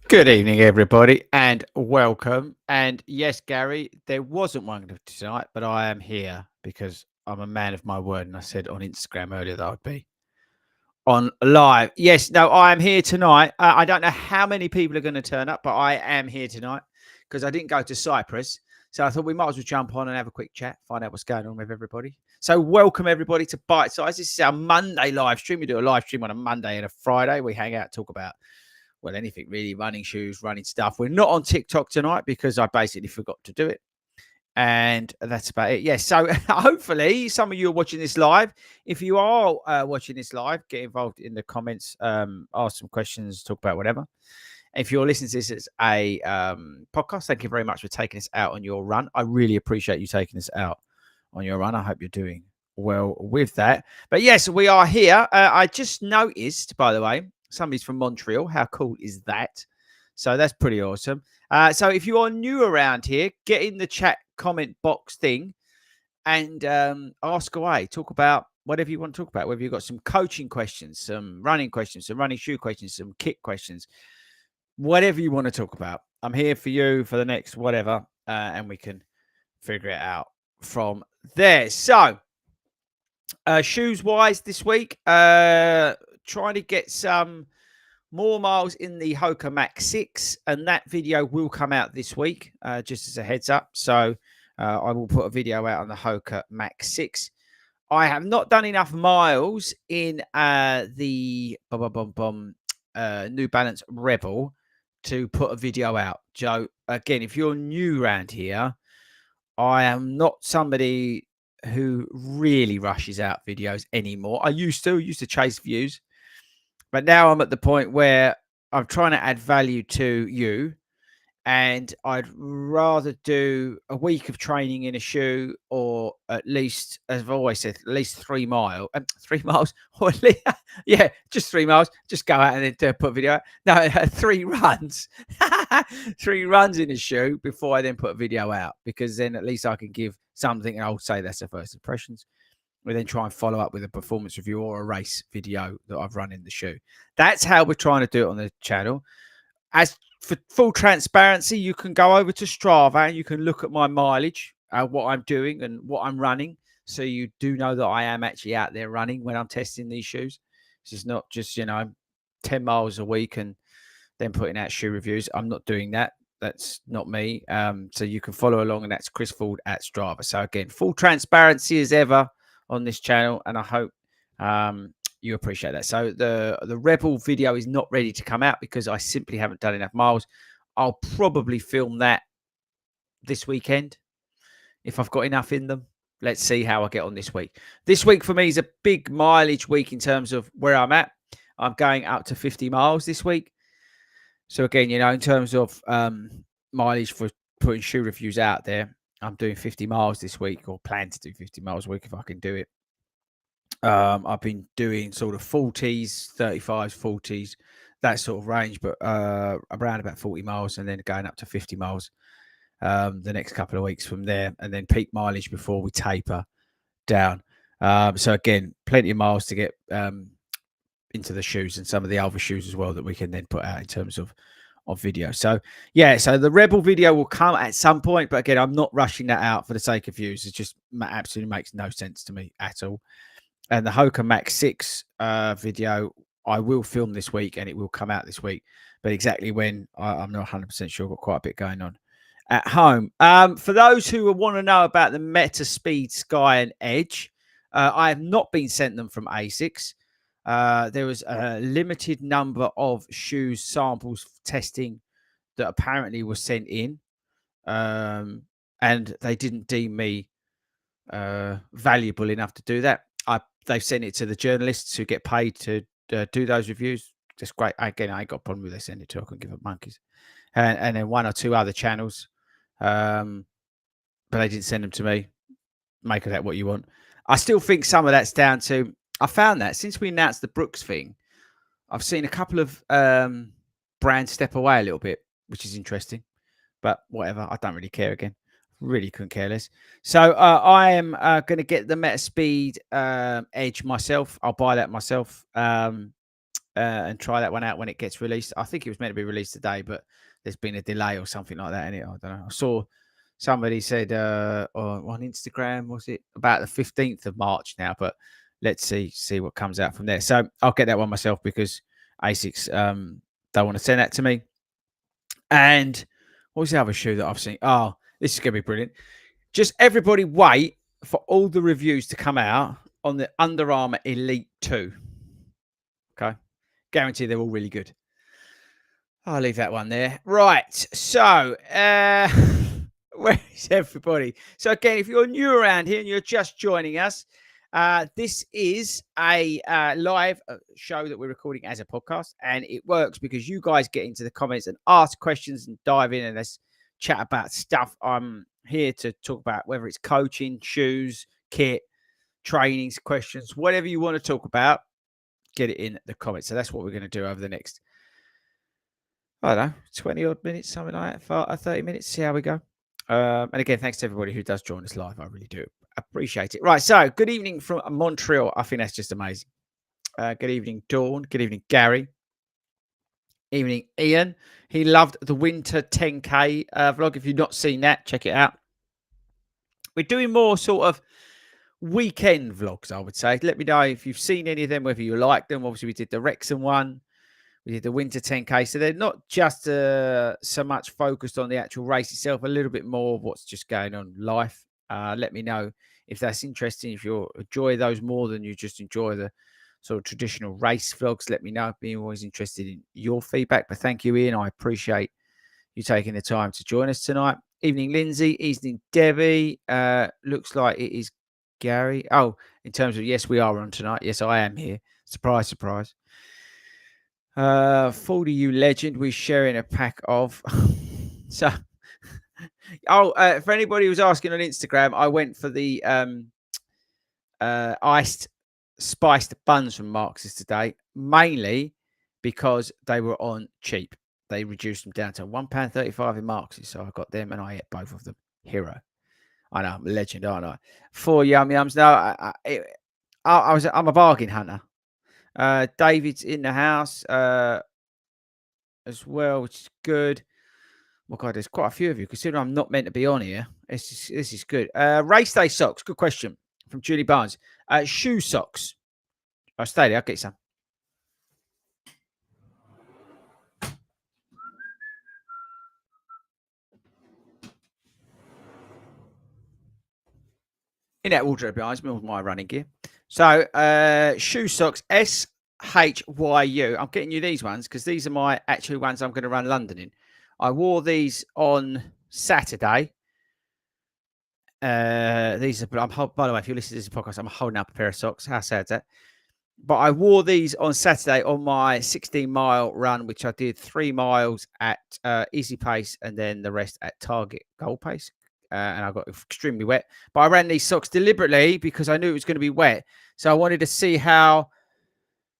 Good evening, everybody, and welcome. And yes, Gary, there wasn't one tonight, but I am here because I'm a man of my word. And I said on Instagram earlier that I'd be on live. Yes, no, I am here tonight. I don't know how many people are going to turn up, but I am here tonight because I didn't go to Cyprus. So I thought we might as well jump on and have a quick chat, find out what's going on with everybody. So welcome, everybody, to BITESIZE. This is our Monday live stream. We do a live stream on a Monday and a Friday. We hang out, talk about well, anything really, running shoes, running stuff. We're not on TikTok tonight because I basically forgot to do it. And that's about it. Yes. So hopefully some of you are watching this live. If you are watching this live, get involved in the comments, ask some questions, talk about whatever. If you're listening to this as a podcast, thank you very much for taking us out on your run. I really appreciate you taking us out on your run. I hope you're doing well with that. But yes, we are here. I just noticed, by the way, somebody's from Montreal. How cool is that? So that's pretty awesome. So if you are new around here, get in the chat comment box thing and ask away. Talk about whatever you want to talk about. Whether you've got some coaching questions, some running questions, some running shoe questions, some kick questions, whatever you want to talk about. I'm here for you for the next whatever, and we can figure it out from there. So shoes wise this week, trying to get some more miles in the Hoka Max 6, and that video will come out this week, just as a heads up. So I will put a video out on the Hoka Max 6. I have not done enough miles in the New Balance Rebel to put a video out. Joe, again, if you're new around here, I am not somebody who really rushes out videos anymore. I used to chase views, but now I'm at the point where I'm trying to add value to you, and I'd rather do a week of training in a shoe, or at least, as I've always said, at least 3 miles, 3 miles, or at least, yeah, just 3 miles. Just go out and then put a video out. No, 3 runs, 3 runs in a shoe before I then put a video out, because then at least I can give something, and I'll say that's the first impressions. We then try and follow up with a performance review or a race video that I've run in the shoe. That's how we're trying to do it on the channel. As for full transparency, you can go over to Strava and you can look at my mileage, what I'm doing and what I'm running. So you do know that I am actually out there running when I'm testing these shoes. This is not just, 10 miles a week and then putting out shoe reviews. I'm not doing that. That's not me. So you can follow along, and that's Chris Ford at Strava. So again, full transparency as ever on this channel, and I hope you appreciate that. So the Rebel video is not ready to come out because I simply haven't done enough miles. I'll probably film that this weekend if I've got enough in them. Let's see how I get on this week. This week for me is a big mileage week in terms of where I'm at. I'm going up to 50 miles this week. So again, in terms of mileage for putting shoe reviews out there, I'm doing 50 miles this week, or plan to do 50 miles a week if I can do it. I've been doing sort of 40s, 35s, 40s, that sort of range, but around about 40 miles, and then going up to 50 miles the next couple of weeks from there, and then peak mileage before we taper down. So again, plenty of miles to get into the shoes, and some of the other shoes as well that we can then put out in terms of video. So yeah, so the Rebel video will come at some point, but again, I'm not rushing that out for the sake of views. It just absolutely makes no sense to me at all. And the Hoka Max 6 video I will film this week, and it will come out this week, but exactly when I'm not 100% sure. Got quite a bit going on at home. For those who want to know about the Meta Speed Sky and Edge, I have not been sent them from ASICS. There was a limited number of shoes samples testing that apparently was sent in, and they didn't deem me valuable enough to do that. They've sent it to the journalists who get paid to do those reviews. That's great. Again, I ain't got a problem with they send it to. I can give up monkeys. And then 1 or 2 other channels but they didn't send them to me. Make of that what you want. I still think some of that's down to, I found that since we announced the Brooks thing, I've seen a couple of brands step away a little bit, which is interesting. But whatever, I don't really care again. Really couldn't care less. So I am going to get the Metaspeed Edge myself. I'll buy that myself and try that one out when it gets released. I think it was meant to be released today, but there's been a delay or something like that in it. I don't know. I saw somebody said on Instagram, was it about the 15th of March now? But let's see what comes out from there. So I'll get that one myself because ASICs don't want to send that to me. And what was the other shoe that I've seen? Oh, this is going to be brilliant. Just everybody wait for all the reviews to come out on the Under Armour Elite 2. Okay. Guarantee they're all really good. I'll leave that one there. Right. So, where is everybody? So, again, if you're new around here and you're just joining us, this is a live show that we're recording as a podcast. And it works because you guys get into the comments and ask questions and dive in and let's chat about stuff. I'm here to talk about whether it's coaching, shoes, kit, trainings, questions, whatever you want to talk about. Get it in the comments. So that's what we're going to do over the next, I don't know, 20 odd minutes, something like that, 30 minutes, see how we go. And again, thanks to everybody who does join us live. I really do appreciate it. Right. So good evening from Montreal. I think that's just amazing. Good evening, Dawn. Good evening, Gary. Evening, Ian. He loved the winter 10K vlog. If you've not seen that, check it out. We're doing more sort of weekend vlogs, I would say. Let me know if you've seen any of them, whether you like them. Obviously, we did the Wrexham one. We did the winter 10K. So they're not just so much focused on the actual race itself, a little bit more of what's just going on in life. Let me know if that's interesting, if you enjoy those more than you just enjoy the sort of traditional race vlogs. Let me know. Being always interested in your feedback. But thank you, Ian. I appreciate you taking the time to join us tonight. Evening, Lindsay. Evening, Debbie. Looks like it is Gary. Oh, in terms of, yes, we are on tonight. Yes, I am here. Surprise, surprise. FORDY, you legend. We're sharing a pack of. So, for anybody who's asking on Instagram, I went for the iced spiced buns from Marx's today, mainly because they were on cheap. They reduced them down to £1.35 in Marx's, so I got them and I ate both of them. Hero. I know, I'm a legend, aren't I? 4 yum yums. No, I'm a bargain hunter. David's in the house as well, which is good. Oh God, there's quite a few of you. Considering I'm not meant to be on here, this is good. Race day socks. Good question from Julie Barnes. Shoe socks. I'll stay there. I'll get some. In that wardrobe behind me, my running gear. So, shoe socks, SHYU. I'm getting you these ones because these are my actual ones I'm going to run London in. I wore these on Saturday. These are, by the way, if you listen to this podcast, I'm holding up a pair of socks. How sad is that? But I wore these on Saturday on my 16-mile run, which I did 3 miles at easy pace and then the rest at target goal pace. And I got extremely wet. But I ran these socks deliberately because I knew it was going to be wet. So I wanted to see how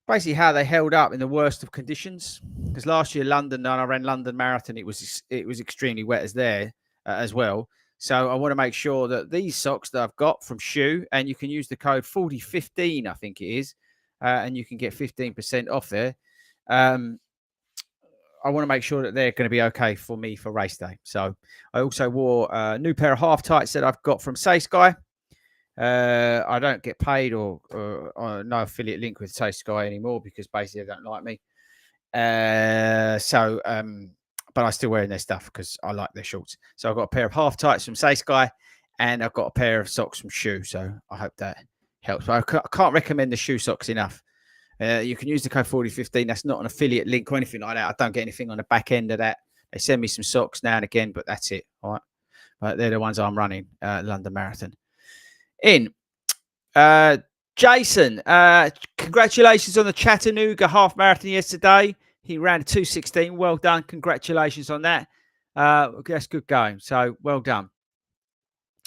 they held up in the worst of conditions. Because last year, London, and I ran London Marathon, it was extremely wet as well. So I want to make sure that these socks that I've got from Shoe, and you can use the code 4015, I think it is, and you can get 15% off there. I want to make sure that they're going to be okay for me for race day. So I also wore a new pair of half tights that I've got from Say Sky. I don't get paid or no affiliate link with Say Sky anymore because basically they don't like me. But I'm still wearing their stuff because I like their shorts. So I've got a pair of half tights from Say Sky and I've got a pair of socks from Shoe. So I hope that helps. But I can't recommend the shoe socks enough. You can use the code 4015. That's not an affiliate link or anything like that. I don't get anything on the back end of that. They send me some socks now and again, but that's it. All right. But they're the ones I'm running, London Marathon. Jason, congratulations on the Chattanooga half marathon yesterday. He ran 2:16. Well done. Congratulations on that. That's good going. So well done.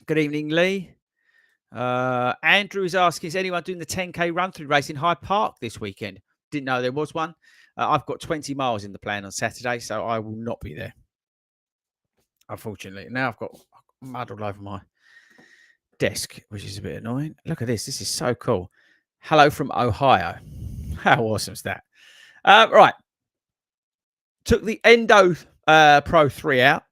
Good evening, Lee. Andrew is asking, is anyone doing the 10K run through race in Hyde Park this weekend? Didn't know there was one. I've got 20 miles in the plan on Saturday, so I will not be there, unfortunately. Now I've got mud all over my desk, which is a bit annoying. Look at this. This is so cool. Hello from Ohio. How awesome is that? Right. Took the Endo Pro 3 out.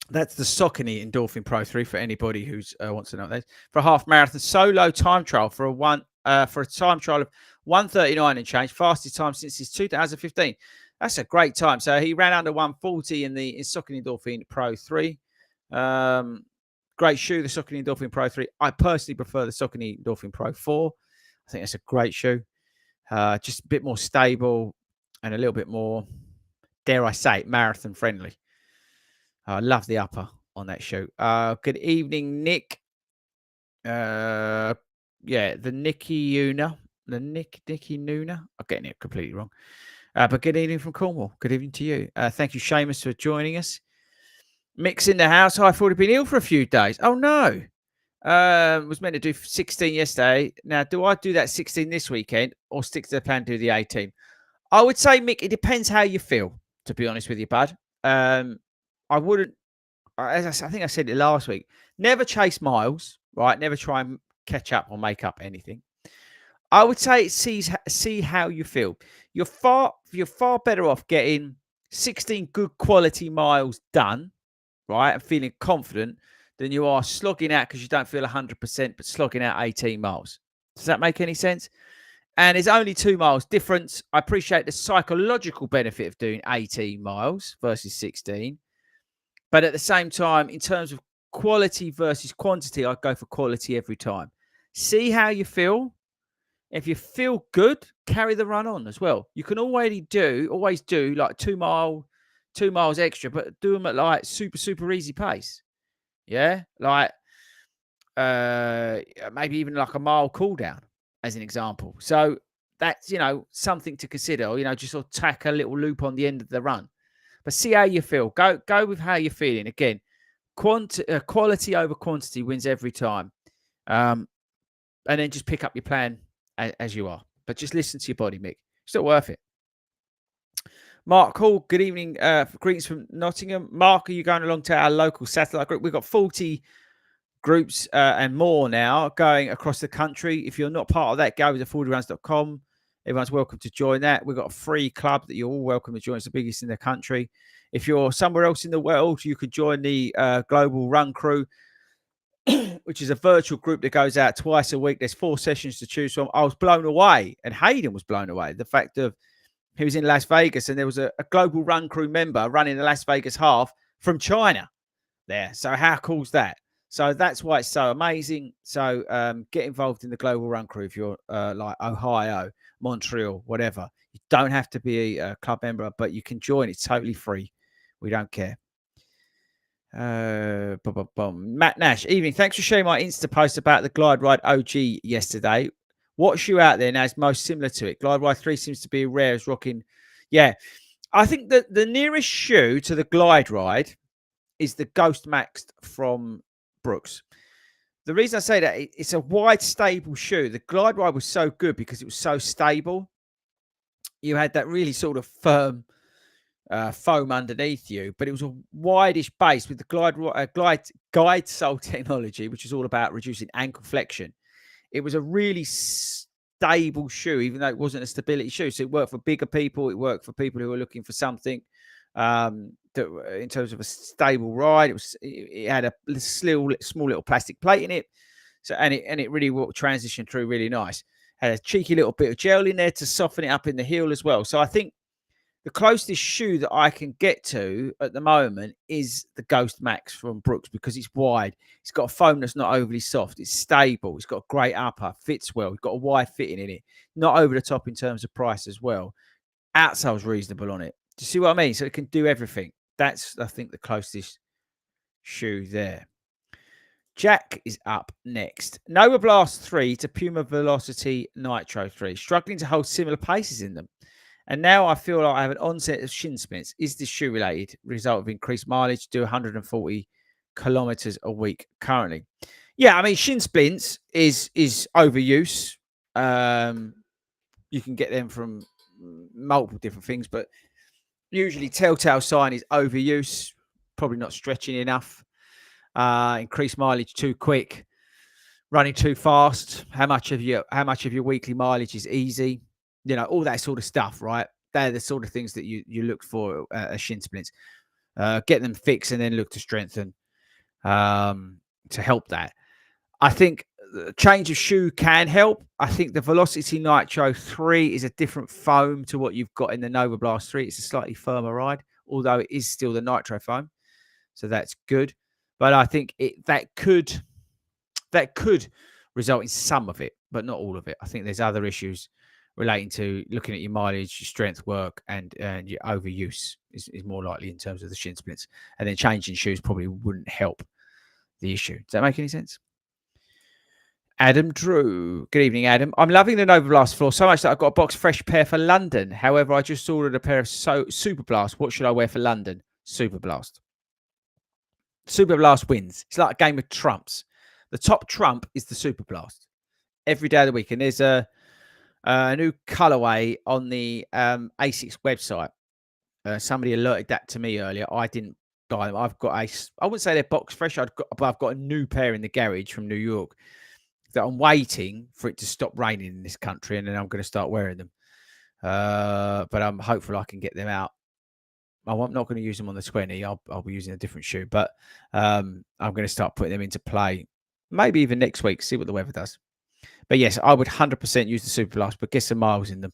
That's the Saucony Endorphin Pro 3 for anybody who wants to know that. For a half marathon solo time trial for a time trial of 1:39 and change, fastest time since his 2015. That's a great time. So he ran under 1:40 in the Saucony Endorphin Pro 3. Great shoe, the Saucony Endorphin Pro 3. I personally prefer the Saucony Endorphin Pro 4. I think that's a great shoe. Just a bit more stable and a little bit more, dare I say it, marathon friendly. I love the upper on that shoe. Good evening, Nick. Yeah, the Nicky Una. The Nicky Nuna. I'm getting it completely wrong. But good evening from Cornwall. Good evening to you. Thank you, Seamus, for joining us. Mick's in the house. I've already been ill for a few days. Oh, no. Was meant to do 16 yesterday. Now, do I do that 16 this weekend or stick to the plan to do the 18? I would say, Mick, it depends how you feel, to be honest with you, bud. I wouldn't, as I think I said it last week, never chase miles, right? Never try and catch up or make up anything. I would say see how you feel. You're far better off getting 16 good quality miles done, right, and feeling confident than you are slogging out because you don't feel 100%, but slogging out 18 miles. Does that make any sense? And it's only 2 miles difference. I appreciate the psychological benefit of doing 18 miles versus 16. But at the same time, in terms of quality versus quantity, I'd go for quality every time. See how you feel. If you feel good, carry the run on as well. You can always do like 2 miles extra, but do them at like super easy pace. Yeah, like maybe even like a mile cool down as an example. So that's something to consider. Or, just sort of tack a little loop on the end of the run. But see how you feel. Go with how you're feeling. Again, quality over quantity wins every time. And then just pick up your plan as you are. But just listen to your body, Mick. It's not worth it. Mark Hall, good evening. Greetings from Nottingham. Mark, are you going along to our local satellite group? We've got 40 groups and more now going across the country. If you're not part of that, go to FORDYruns.com. Everyone's welcome to join that. We've got a free club that you're all welcome to join. It's the biggest in the country. If you're somewhere else in the world, you could join the Global Run Crew, which is a virtual group that goes out twice a week. There's 4 sessions to choose from. I was blown away, and Hayden was blown away. The fact of he was in Las Vegas, and there was a Global Run Crew member running the Las Vegas half from China there. So how cool is that? So that's why it's so amazing. So get involved in the Global Run Crew if you're like Ohio, Montreal, whatever. You don't have to be a club member, but you can join. It's totally free. We don't care. Matt Nash, evening. Thanks for sharing my Insta post about the Glide Ride OG yesterday. What shoe out there now is most similar to it? Glide Ride 3 seems to be rare as rocking. Yeah, I think that the nearest shoe to the Glide Ride is the Ghost Max from Brooks. The reason I say that, it's a wide, stable shoe. The Glide Ride was so good because it was so stable. You had that really sort of firm foam underneath you, but it was a wideish base with the guide sole technology, which is all about reducing ankle flexion. It was a really stable shoe, even though it wasn't a stability shoe. So it worked for bigger people. It worked for people who were looking for something that, in terms of a stable ride. It had a small little plastic plate in it. So and it really transitioned through really nice. Had a cheeky little bit of gel in there to soften it up in the heel as well. So I think the closest shoe that I can get to at the moment is the Ghost Max from Brooks because it's wide. It's got a foam that's not overly soft. It's stable. It's got a great upper. Fits well. It's got a wide fitting in it. Not over the top in terms of price as well. Outsole's reasonable on it. Do you see what I mean? So it can do everything. That's, I think, the closest shoe there. Jack is up next. Nova Blast 3 to Puma Velocity Nitro 3. Struggling to hold similar paces in them. And now I feel like I have an onset of shin splints. Is this shoe related? Result of increased mileage, do 140 kilometers a week currently. Yeah, I mean shin splints is overuse. Um, you can get them from multiple different things, but usually telltale sign is overuse, probably not stretching enough, increased mileage too quick, running too fast, how much of your weekly mileage is easy, all that sort of stuff, right? They're the sort of things that you look for as shin splints. Get them fixed and then look to strengthen to help that. I think change of shoe can help. I think the Velocity Nitro 3 is a different foam to what you've got in the Nova Blast 3. It's a slightly firmer ride, although it is still the Nitro foam, so that's good. But I think that could result in some of it, but not all of it. I think there's other issues relating to looking at your mileage, your strength work, and your overuse is more likely in terms of the shin splints. And then changing shoes probably wouldn't help the issue. Does that make any sense? Adam Drew. Good evening, Adam. I'm loving the Nova Blast floor so much that I've got a box fresh pair for London. However, I just ordered a pair of Super Blast. What should I wear for London? Super Blast. Super Blast wins. It's like a game of trumps. The top trump is the Super Blast every day of the week. And there's a new colorway on the ASICS website. Somebody alerted that to me earlier. I didn't buy them. I wouldn't say they're box fresh. But I've got a new pair in the garage from New York that I'm waiting for it to stop raining in this country, and then I'm going to start wearing them. But I'm hopeful I can get them out. I'm not going to use them on the 20. I'll be using a different shoe, but I'm going to start putting them into play, maybe even next week, see what the weather does. But yes, I would 100% use the Super Blast, but get some miles in them.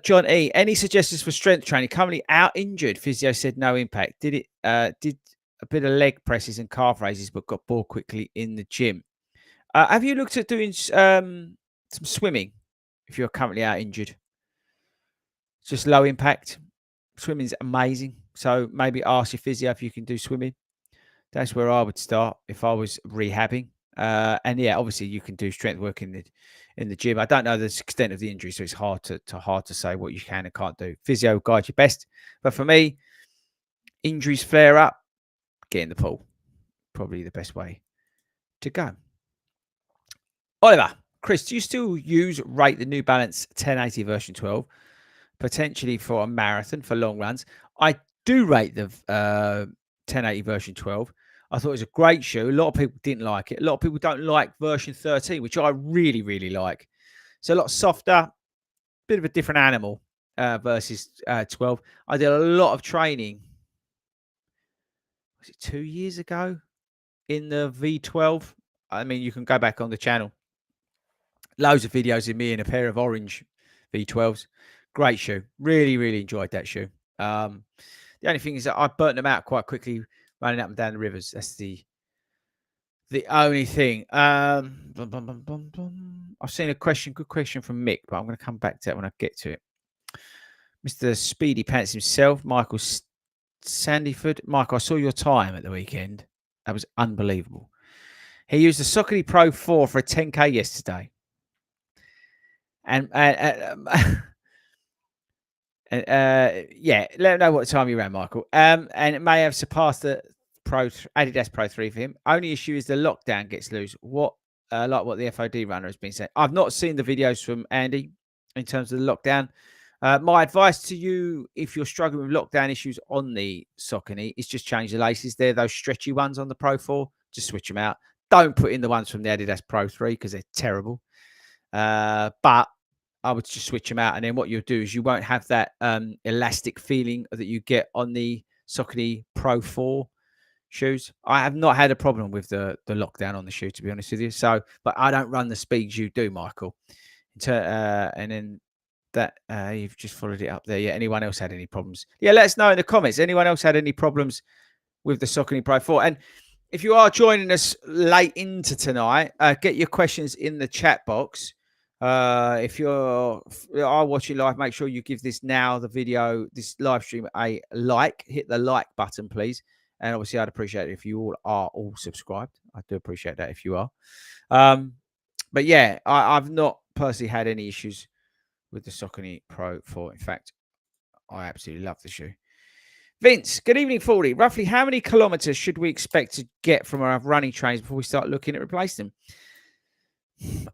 John E, any suggestions for strength training? Currently out injured. Physio said no impact. Did a bit of leg presses and calf raises, but got bored quickly in the gym. Have you looked at doing some swimming if you're currently out injured? Just low impact. Swimming's amazing. So maybe ask your physio if you can do swimming. That's where I would start if I was rehabbing. And yeah, obviously you can do strength work in the gym. I don't know the extent of the injury, so it's hard to say what you can and can't do. Physio guide you best. But for me, injuries flare up, get in the pool. Probably the best way to go. Oliver, Chris, do you still rate the New Balance 1080 version 12, potentially for a marathon, for long runs? I do rate the 1080 version 12. I thought it was a great shoe. A lot of people didn't like it. A lot of people don't like version 13, which I really, really like. It's a lot softer, bit of a different animal versus 12. I did a lot of training. Was it 2 years ago in the V12? I mean, you can go back on the channel. Loads of videos of me in a pair of orange V12s. Great shoe. Really, really enjoyed that shoe. The only thing is that I burnt them out quite quickly running up and down the rivers. That's the only thing. I've seen good question from Mick, but I'm going to come back to that when I get to it. Mr. Speedy Pants himself, Michael Sandyford. Michael, I saw your time at the weekend. That was unbelievable. He used the Saucony Pro 4 for a 10K yesterday. And yeah, let him know what time you ran, Michael. And it may have surpassed the Adidas Pro 3 for him. Only issue is the lockdown gets loose. Like what the FOD runner has been saying. I've not seen the videos from Andy in terms of the lockdown. My advice to you, if you're struggling with lockdown issues on the Saucony, is just change the laces. They're those stretchy ones on the Pro 4. Just switch them out. Don't put in the ones from the Adidas Pro 3 because they're terrible. But I would just switch them out, and then what you'll do is you won't have that elastic feeling that you get on the Saucony Pro 4 shoes. I have not had a problem with the lockdown on the shoe, to be honest with you. So, but I don't run the speeds you do, Michael. And then that you've just followed it up there. Yeah. Anyone else had any problems? Yeah, let us know in the comments. Anyone else had any problems with the Saucony Pro 4? And if you are joining us late into tonight, get your questions in the chat box. If you're watching live, make sure you give this live stream a like. Hit the like button, please. And obviously, I'd appreciate it if you all subscribed. I do appreciate that if you are. But yeah, I've not personally had any issues with the Saucony Pro 4. In fact, I absolutely love the shoe. Vince, good evening, 40. Roughly how many kilometers should we expect to get from our running trains before we start looking at replacing them?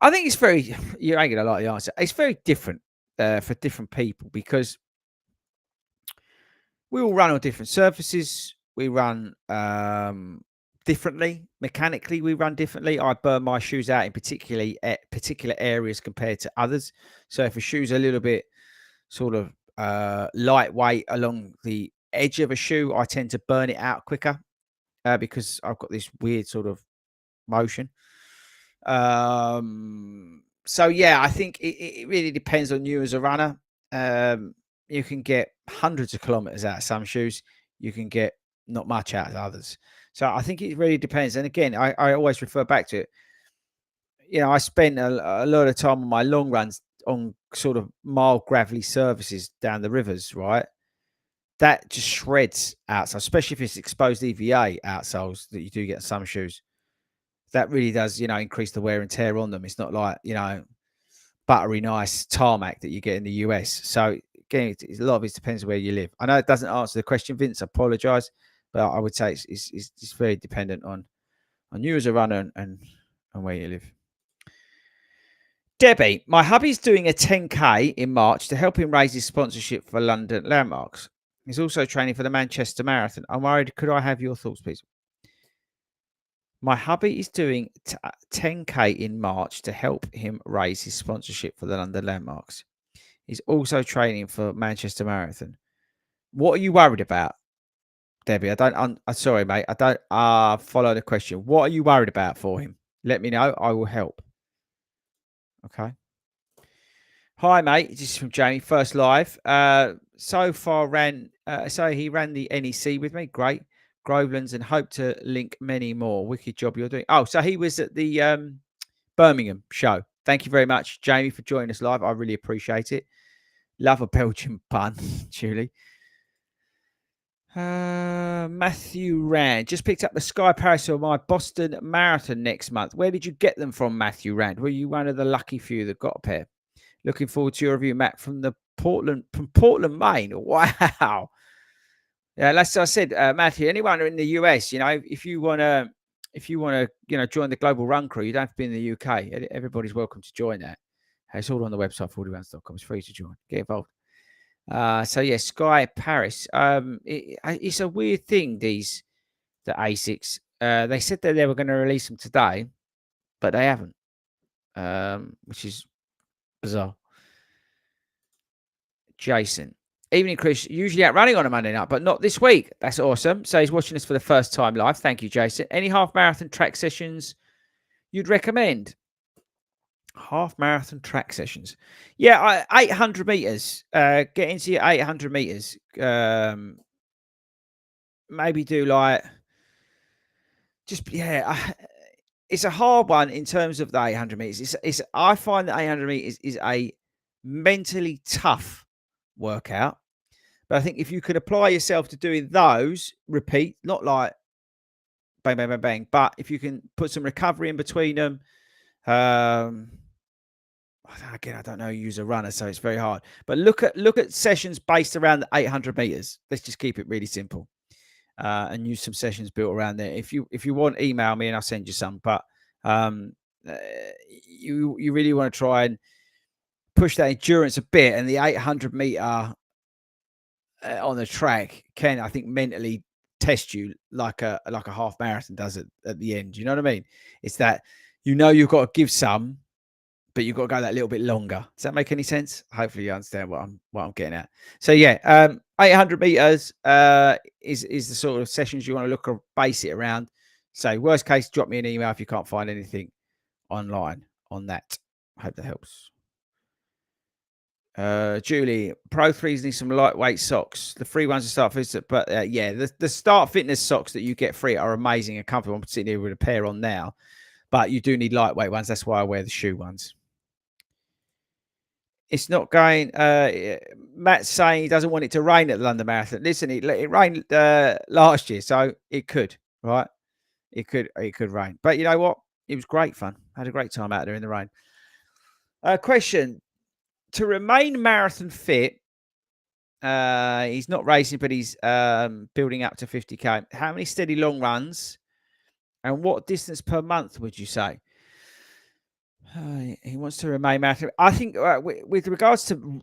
I think it's very, you ain't going to like the answer. It's very different for different people because we all run on different surfaces. We run differently. Mechanically, we run differently. I burn my shoes out in particular areas compared to others. So if a shoe's a little bit sort of lightweight along the edge of a shoe, I tend to burn it out quicker because I've got this weird sort of motion. So yeah, I think it really depends on you as a runner. You can get hundreds of kilometers out of some shoes. You can get not much out of others. So I think it really depends. And again, I always refer back to it. You know, I spend a lot of time on my long runs on sort of mild gravelly surfaces down the rivers, right? That just shreds outsole, especially if it's exposed EVA outsoles that you do get some shoes. That really does, increase the wear and tear on them. It's not like, buttery nice tarmac that you get in the US. So again, a lot of it depends where you live. I know it doesn't answer the question, Vince. I apologize, but I would say it's very dependent on you as a runner and where you live. Debbie, my hubby's doing a 10K in March to help him raise his sponsorship for London Landmarks. He's also training for the Manchester Marathon. I'm worried. Could I have your thoughts, please? My hubby is doing 10K in March to help him raise his sponsorship for the London Landmarks. He's also training for Manchester Marathon. What are you worried about, Debbie? I'm sorry, mate. I don't follow the question. What are you worried about for him? Let me know. I will help. Okay. Hi, mate. This is from Jamie. First live. So far he ran the NEC with me. Great. Grovelands and hope to link many more. Wicked job you're doing. Oh, so he was at the Birmingham show. Thank you very much, Jamie, for joining us live. I really appreciate it. Love a Belgian pun, Julie. Matthew Rand just picked up the Sky Paris for my Boston Marathon next month. Where did you get them from, Matthew Rand? Were you one of the lucky few that got a pair? Looking forward to your review, Matt, from Portland, Maine. Wow. Yeah, as I said, Matthew, anyone in the US, if you want to, join the global run crew, you don't have to be in the UK. Everybody's welcome to join that. It's all on the website, fordyruns.com. It's free to join. Get involved. So yeah, Sky Paris. It's a weird thing. The ASICs. They said that they were going to release them today, but they haven't. Which is bizarre. Jason. Evening, Chris. Usually out running on a Monday night, but not this week. That's awesome. So he's watching us for the first time live. Thank you, Jason. Any half marathon track sessions you'd recommend? Half marathon track sessions. Yeah, 800 meters. Get into your 800 meters. Maybe do it's a hard one in terms of the 800 meters. I find that 800 meters is a mentally tough workout. But I think if you could apply yourself to doing those, repeat, not like bang, bang, bang, bang, but if you can put some recovery in between them, again, I don't know, use a runner, so it's very hard. But look at sessions based around the 800 meters. Let's just keep it really simple, and use some sessions built around there. If you want, email me and I'll send you some. But you really want to try and push that endurance a bit, and the 800 meter on the track can, I think, mentally test you like a half marathon does at the end. You know what I mean? It's that you've got to give some, but you've got to go that little bit longer. Does that make any sense? Hopefully you understand what I'm getting at. So yeah, 800 meters is the sort of sessions you want to look or base it around. So worst case, drop me an email if you can't find anything online on that. I hope that helps. Julie, Pro 3s need some lightweight socks. The free ones are Start Fitness, but the Start Fitness socks that you get free are amazing and comfortable. I'm sitting here with a pair on now, but you do need lightweight ones. That's why I wear the shoe ones. It's not going. Matt's saying he doesn't want it to rain at the London Marathon. Listen, it rained last year, so it could, right? It could rain, but you know what? It was great fun. I had a great time out there in the rain. Question: To remain marathon fit, he's not racing, but he's building up to 50K. How many steady long runs and what distance per month would you say? He wants to remain marathon. I think with regards to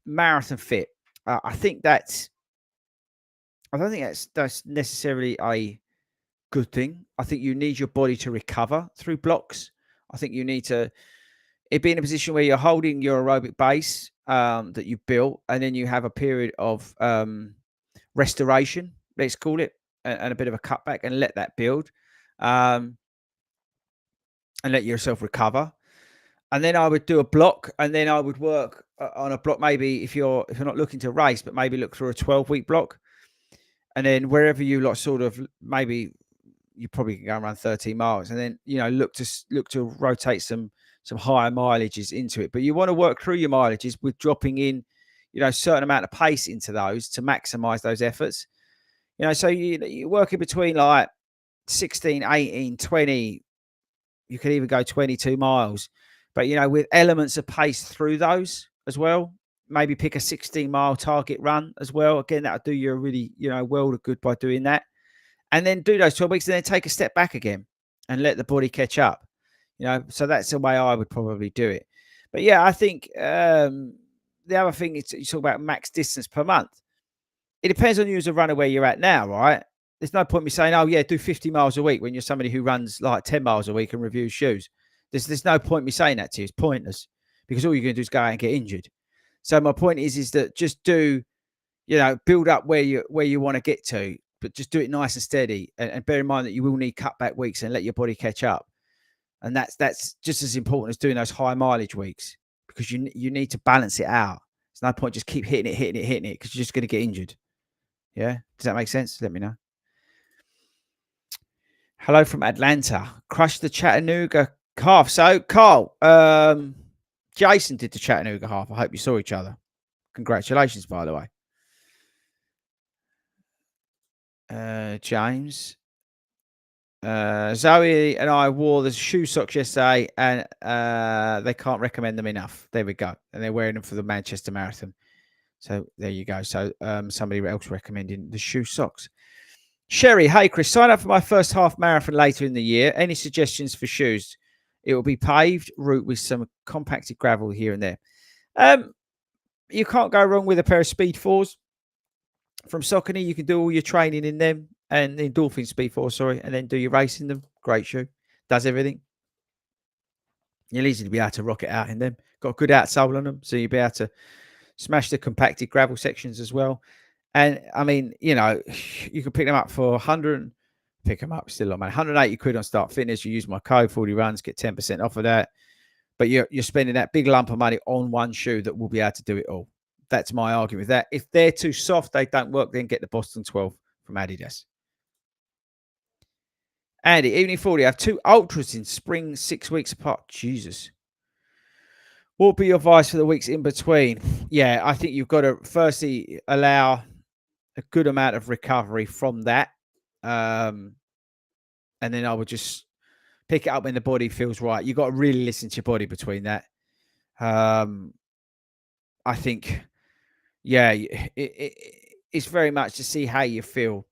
marathon fit, I think that's. I don't think that's necessarily a good thing. I think you need your body to recover through blocks. I think you need to be in a position where you're holding your aerobic base that you built, and then you have a period of restoration, let's call it, and a bit of a cutback, and let that build, um, and let yourself recover. And then I would do a block, and then I would work on a block. Maybe if you're not looking to race, but maybe look through a 12-week block, and then wherever you like, sort of maybe you probably can go around 13 miles, and then look to rotate some higher mileages into it. But you want to work through your mileages with dropping in, a certain amount of pace into those to maximize those efforts. So you work in between like 16, 18, 20. You could even go 22 miles, but with elements of pace through those as well. Maybe pick a 16-mile target run as well. Again, that'll do you a really world of good by doing that. And then do those 12 weeks and then take a step back again and let the body catch up. So that's the way I would probably do it. But yeah, I think the other thing is you talk about max distance per month. It depends on you as a runner where you're at now, right? There's no point me saying, oh yeah, do 50 miles a week when you're somebody who runs like 10 miles a week and reviews shoes. There's no point me saying that to you. It's pointless because all you're going to do is go out and get injured. So my point is that just do, build up where you want to get to, but just do it nice and steady, and bear in mind that you will need cutback weeks and let your body catch up. And that's just as important as doing those high mileage weeks, because you need to balance it out. There's no point just keep hitting it, because you're just going to get injured. Yeah, does that make sense? Let me know. Hello from Atlanta. Crushed the Chattanooga half. So Carl, Jason did the Chattanooga half. I hope you saw each other. Congratulations, by the way. James. Zoe and I wore the shoe socks yesterday, and they can't recommend them enough. There we go. And they're wearing them for the Manchester Marathon. So there you go. So somebody else recommending the shoe socks. Sherry, hey Chris, sign up for my first half marathon later in the year. Any suggestions for shoes? It will be paved route with some compacted gravel here and there. You can't go wrong with a pair of Speed 4s from Saucony. You can do all your training in them, and the Endorphin Speed 4, sorry, and then do your race in them. Great shoe. Does everything. You'll easily be able to rock it out in them. Got a good outsole on them, so you'll be able to smash the compacted gravel sections as well. And I mean, you can pick them up for 100, pick them up still on man, 180 quid on Start Fitness. You use my code 40 runs, get 10% off of that. But you're spending that big lump of money on one shoe that will be able to do it all. That's my argument with that. If they're too soft, they don't work, then get the Boston 12 from Adidas. Andy, evening 40. I have 2 ultras in spring, 6 weeks apart. Jesus. What would be your advice for the weeks in between? Yeah, I think you've got to firstly allow a good amount of recovery from that. And then I would just pick it up when the body feels right. You've got to really listen to your body between that. I think, yeah, it's very much to see how you feel.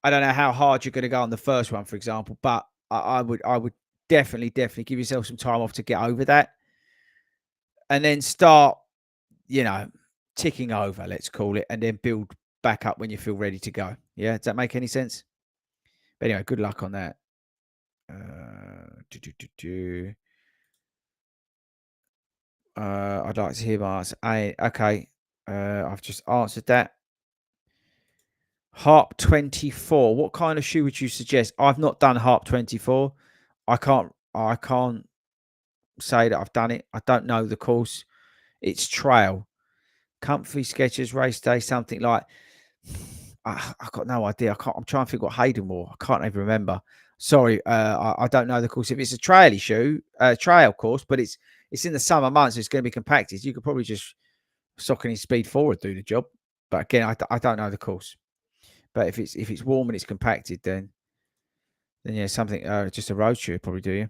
I don't know how hard you're going to go on the first one, for example, but I would definitely give yourself some time off to get over that, and then start, ticking over, let's call it, and then build back up when you feel ready to go. Yeah, does that make any sense? But anyway, good luck on that. I'd like to hear my answer. Okay, I've just answered that. Harp 24. What kind of shoe would you suggest? I've not done Harp 24. I can't say that I've done it. I don't know the course. It's trail. Comfy Skechers race day, something like. I've got no idea. I'm trying to think what Hayden wore. I can't even remember. Sorry, I don't know the course. If it's a traily shoe, trail course, but it's in the summer months, so it's going to be compacted. You could probably just Saucony Speed Forward do the job. But again, I don't know the course. But if it's warm and it's compacted, then yeah, something just a road shoe would probably do you.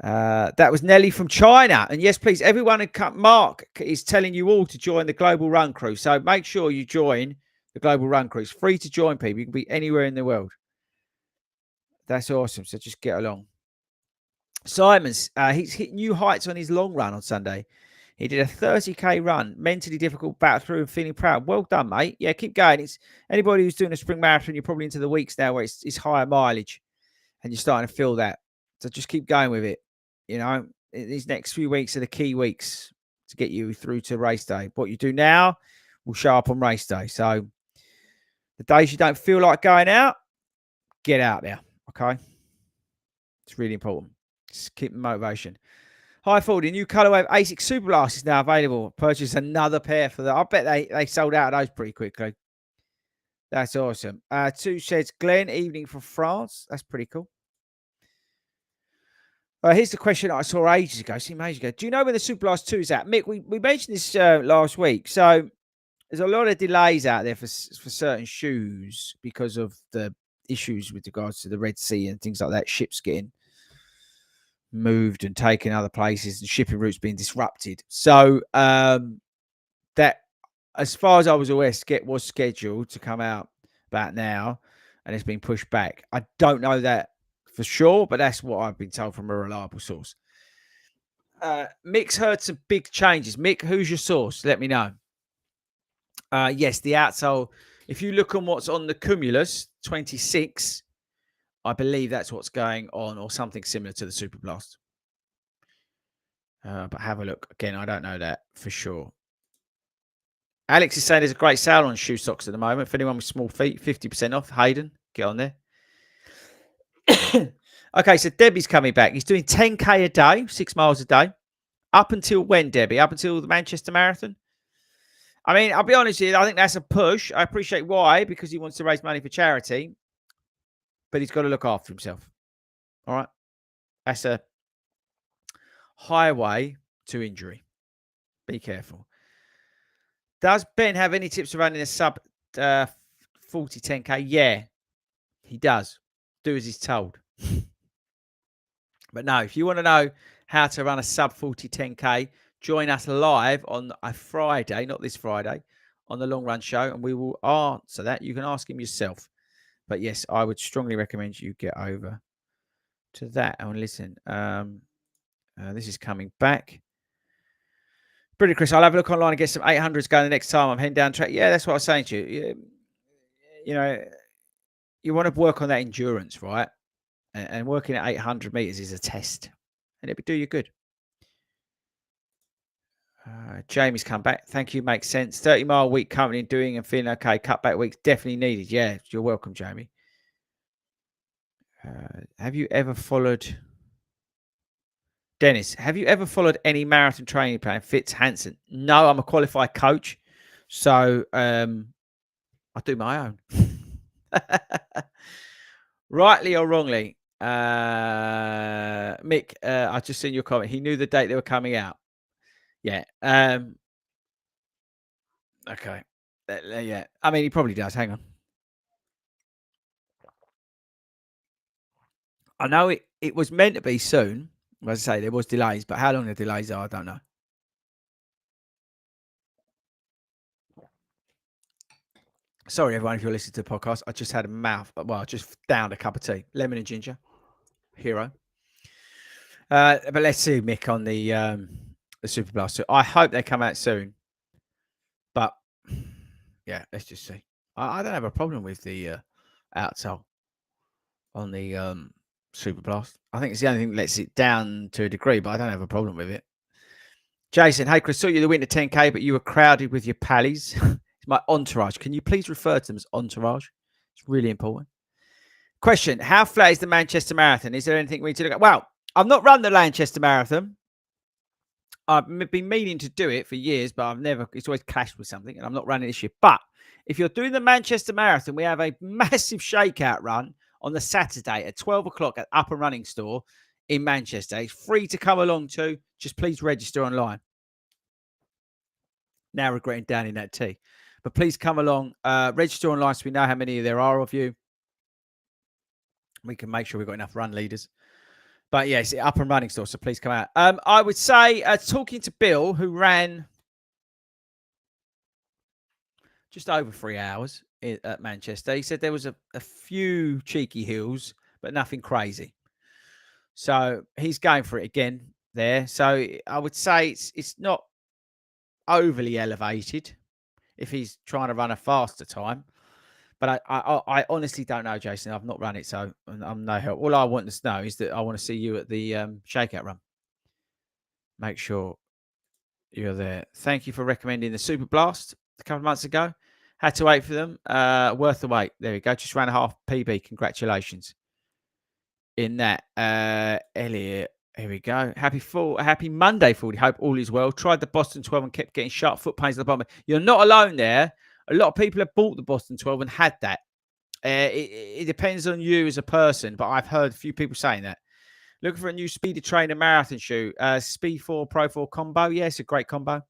That was Nelly from China. And yes, please, everyone, Mark is telling you all to join the Global Run Crew. So make sure you join the Global Run Crew. It's free to join, people. You can be anywhere in the world. That's awesome. So just get along. Simon's, he's hit new heights on his long run on Sunday. He did a 30k run, mentally difficult, battle through and feeling proud. Well done, mate. Yeah, keep going. It's anybody who's doing a spring marathon, you're probably into the weeks now where it's higher mileage and you're starting to feel that. So just keep going with it. You know, these next few weeks are the key weeks to get you through to race day. What you do now will show up on race day. So the days you don't feel like going out, get out there. Okay. It's really important. Just keep the motivation. Hi, Fordy. New Colorwave ASIC Super Blast is now available. Purchase another pair for that. I bet they sold out of those pretty quickly. That's awesome. Two says Glenn, evening from France. That's pretty cool. Here's the question I saw ages ago. Do you know when the Super Blast 2 is out? Mick, we mentioned this last week. So there's a lot of delays out there for certain shoes because of the issues with regards to the Red Sea and things like that. Ships getting moved and taken other places and shipping routes being disrupted. So that, as far as I was aware, was scheduled to come out about now, and it's been pushed back. I don't know that for sure, but that's what I've been told from a reliable source. Mick's heard some big changes. Mick, who's your source? Let me know. Yes, the outsole. If you look on what's on the Cumulus 26, I believe that's what's going on, or something similar to the Super Blast. But have a look. Again, I don't know that for sure. Alex is saying there's a great sale on shoe socks at the moment. For anyone with small feet, 50% off. Hayden, get on there. Okay, so Debbie's coming back. He's doing 10k a day, 6 miles a day. Up until when, Debbie? Up until the Manchester Marathon? I mean, I'll be honest with you, I think that's a push. I appreciate why, because he wants to raise money for charity. But he's got to look after himself. All right? That's a highway to injury. Be careful. Does Ben have any tips for running a sub 40 10k? Yeah, he does. Do as he's told. But no, if you want to know how to run a sub 40 10k, join us live on a Friday, not this Friday, on the Long Run Show, and we will answer that. You can ask him yourself. But yes, I would strongly recommend you get over to that. And listen, this is coming back. Brilliant, Chris. I'll have a look online and get some 800s going the next time I'm heading down track. Yeah, that's what I was saying to you. You know, you want to work on that endurance, right? And working at 800 meters is a test, and it'll do you good. Jamie's come back. Thank you. Makes sense. 30-mile week currently doing and feeling okay. Cutback weeks definitely needed. Yeah, you're welcome, Jamie. Have you ever followed... Dennis, have you ever followed any marathon training plan? Fitz Hansen? No, I'm a qualified coach. So I do my own. Rightly or wrongly, Mick, I just seen your comment. He knew the date they were coming out. Yeah. Okay. Yeah. I mean, he probably does. Hang on. I know it was meant to be soon. As I say, there was delays, but how long the delays are, I don't know. Sorry, everyone, if you're listening to the podcast. I just had I just downed a cup of tea. Lemon and ginger. Hero. But let's see, Mick, on the Super Blast. So I hope they come out soon. But yeah, let's just see. I don't have a problem with the outsole on the Super Blast. I think it's the only thing that lets it down to a degree, but I don't have a problem with it. Jason, hey Chris, saw you the winter 10k, but you were crowded with your pallies. It's my entourage. Can you please refer to them as entourage? It's really important. Question: how flat is the Manchester Marathon? Is there anything we need to look at? Well, I've not run the Manchester Marathon. I've been meaning to do it for years, but it's always clashed with something, and I'm not running this year. But if you're doing the Manchester Marathon, we have a massive shakeout run on the Saturday at 12 o'clock at Up and Running Store in Manchester. It's free to come along to. Just please register online. Now regretting downing that tea. But please come along. Register online so we know how many there are of you. We can make sure we've got enough run leaders. But yes, up and running still. So please come out. I would say talking to Bill, who ran just over 3 hours at Manchester. He said there was a few cheeky hills, but nothing crazy. So he's going for it again there. So I would say it's not overly elevated if he's trying to run a faster time. But I honestly don't know, Jason. I've not run it, so I'm no help. All I want to know is that I want to see you at the shakeout run. Make sure you're there. Thank you for recommending the Super Blast a couple of months ago. Had to wait for them. Worth the wait. There we go. Just ran a half PB. Congratulations. In that, Elliot. Here we go. Happy Monday, FORDY. Hope all is well. Tried the Boston 12 and kept getting sharp foot pains at the bottom. You're not alone there. A lot of people have bought the Boston 12 and had that. It depends on you as a person, but I've heard a few people saying that. Looking for a new speeder trainer marathon shoe. Speed 4 Pro 4 combo. Yeah, it's a great combo.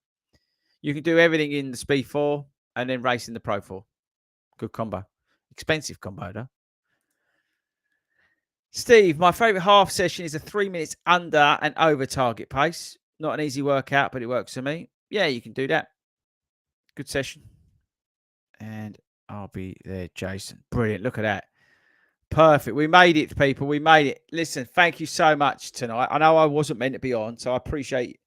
You can do everything in the Speed 4 and then race in the Pro 4. Good combo. Expensive combo, though. Steve, my favourite half session is a 3 minutes under and over target pace. Not an easy workout, but it works for me. Yeah, you can do that. Good session. And I'll be there, Jason. Brilliant. Look at that. Perfect. We made it, people. We made it. Listen, thank you so much tonight. I know I wasn't meant to be on, so I appreciate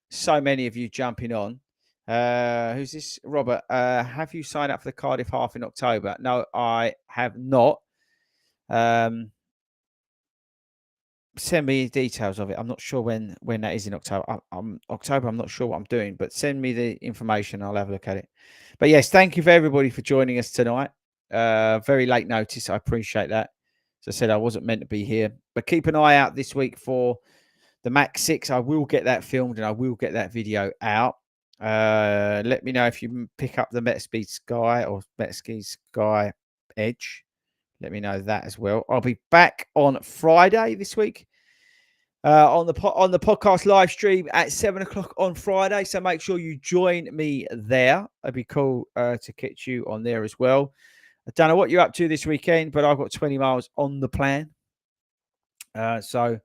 so many of you jumping on. Who's this? Robert. Have you signed up for the Cardiff half in October? No, I have not. Send me details of it. I'm not sure when that is in October. October. I'm not sure what I'm doing, but send me the information. I'll have a look at it. But yes, thank you for everybody for joining us tonight. Very late notice. I appreciate that. As I said, I wasn't meant to be here, but keep an eye out this week for the Max 6. I will get that filmed and I will get that video out. Let me know if you pick up the Metaspeed Sky or Metaspeed Sky Edge. Let me know that as well. I'll be back on Friday this week on the podcast live stream at 7 o'clock on Friday. So make sure you join me there. It'd be cool to catch you on there as well. I don't know what you're up to this weekend, but I've got 20 miles on the plan. So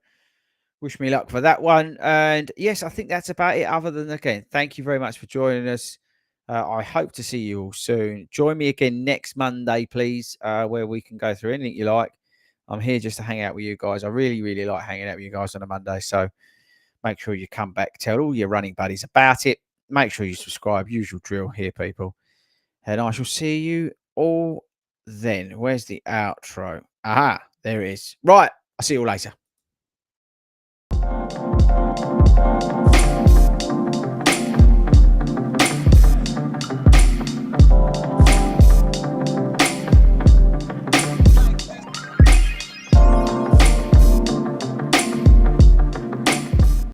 wish me luck for that one. And yes, I think that's about it. Other than, again, thank you very much for joining us. I hope to see you all soon. Join me again next Monday, please, where we can go through anything you like. I'm here just to hang out with you guys. I really, really like hanging out with you guys on a Monday. So make sure you come back, tell all your running buddies about it. Make sure you subscribe. Usual drill here, people. And I shall see you all then. Where's the outro? Aha, there it is. Right. I'll see you all later.